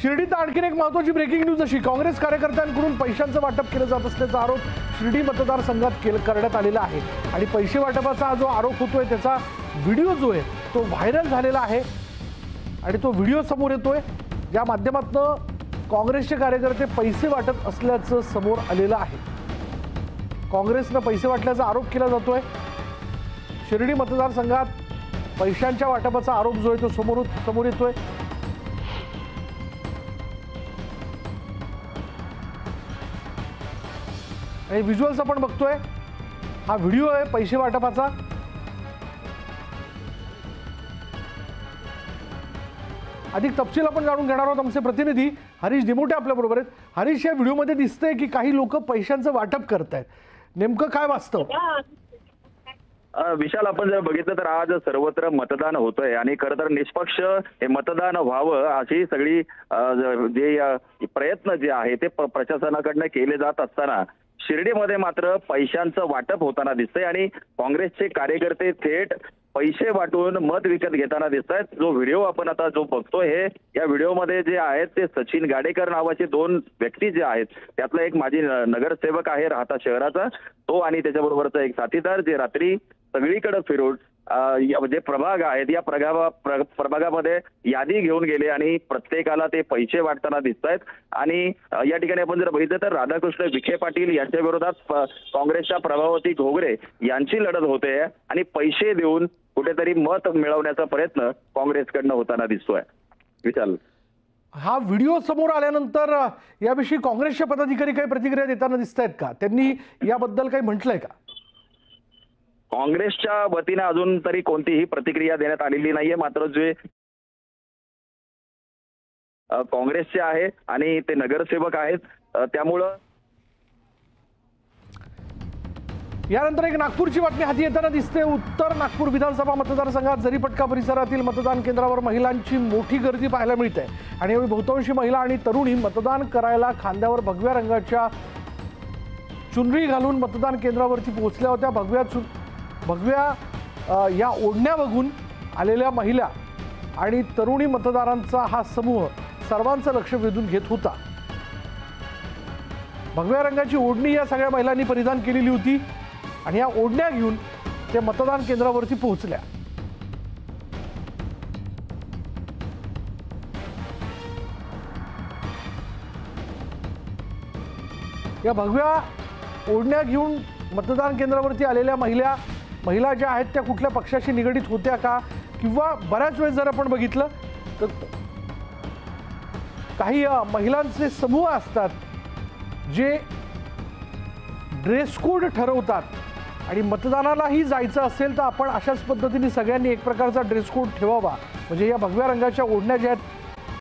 शिर्डीत आणखीन एक महत्त्वाची ब्रेकिंग न्यूज अशी, काँग्रेस कार्यकर्त्यांकडून पैशांचं वाटप केलं जात असल्याचा आरोप शिर्डी मतदारसंघात करण्यात आलेला आहे आणि पैसे वाटपाचा हा जो आरोप होतोय त्याचा व्हिडिओ जो आहे तो व्हायरल झालेला आहे आणि तो व्हिडिओ समोर येतोय ज्या माध्यमातून काँग्रेसचे कार्यकर्ते पैसे वाटत असल्याचं समोर आलेलं आहे। काँग्रेसने पैसे वाटल्याचा आरोप केला जातोय। शिर्डी मतदारसंघात पैशांच्या वाटपाचा आरोप जो आहे तो समोर येतोय। व्हिज्युअल्स आपण बघतोय, हा व्हिडिओ आहे पैसे वाटपाचा। अधिक तपशील आपण जाणून घेणार आहोत। आमचे प्रतिनिधी हरीश दिमोटे आपल्या बरोबर आहेत। हरीश, या व्हिडिओमध्ये दिसतंय की काही लोक पैशांचं वाटप करतायत, नेमकं काय वास्तव? विशाल, आपण जर बघितलं तर आज सर्वत्र मतदान होतंय आणि खरं तर निष्पक्ष हे मतदान व्हावं अशी सगळी जे प्रयत्न जे आहे ते प्रशासनाकडनं केले जात असताना शिर्डीमध्ये मात्र पैशांचं वाटप होताना दिसतंय आणि काँग्रेसचे कार्यकर्ते थेट पैसे वाटून मत विकत घेताना दिसत आहेत। जो व्हिडिओ आपण आता जो बघतोय हे या व्हिडिओमध्ये जे आहेत ते सचिन गाडेकर नावाचे दोन व्यक्ती जे आहेत त्यातला एक माजी नगरसेवक आहे राहता शहराचा, तो आणि त्याच्याबरोबरचा एक साथीदार जे रात्री सगळीकडे फिरून जे प्रभाग आहेत या प्रभागामध्ये यादी घेऊन गेले आणि प्रत्येकाला ते पैसे वाटताना दिसत आहेत। आणि या ठिकाणी आपण जर बघितलं तर राधाकृष्ण विखे पाटील यांच्या विरोधात काँग्रेसच्या प्रभावती घोगरे यांची लढत होते आणि पैसे देऊन कुठेतरी मत मिळवण्याचा प्रयत्न काँग्रेसकडनं होताना दिसतोय। विशाल, हा व्हिडिओ समोर आल्यानंतर याविषयी काँग्रेसचे पदाधिकारी काही प्रतिक्रिया देताना दिसत आहेत का? त्यांनी याबद्दल काही म्हटलंय का? काँग्रेसच्या वतीने अजून तरी कोणतीही प्रतिक्रिया देण्यात आलेली नाहीये, मात्र जे काँग्रेसचे आहे आणि ते नगरसेवक आहेत त्यामुळं यानंतर एक नागपूरची बातमी हाती येताना दिसते। उत्तर नागपूर विधानसभा मतदारसंघात जरीपटका परिसरातील मतदान केंद्रावर महिलांची मोठी गर्दी पाहायला मिळते आणि यावेळी बहुतांशी महिला आणि तरुणी मतदान करायला खांद्यावर भगव्या रंगाच्या चुनरी घालून मतदान केंद्रावरती पोहोचल्या होत्या। भगव्या या ओढण्या बघून आलेल्या महिला आणि तरुणी मतदारांचा हा समूह सर्वांचं लक्ष वेधून घेत होता। भगव्या रंगाची ओढणी या सगळ्या महिलांनी परिधान केलेली होती आणि या ओढण्या घेऊन ते मतदान केंद्रावरती पोहोचल्या। या भगव्या ओढण्या घेऊन मतदान केंद्रावरती आलेल्या महिला ज्या आहेत त्या कुठल्या पक्षाशी निगडीत होत्या का, किंवा बऱ्याच वेळेस जर आपण बघितलं तर काही महिलांचे समूह असतात जे ड्रेस कोड ठरवतात आणि मतदानालाही जायचं असेल तर आपण अशाच पद्धतीने सगळ्यांनी एक प्रकारचा ड्रेस कोड ठेवावा, म्हणजे या भगव्या रंगाच्या ओढण्या ज्या आहेत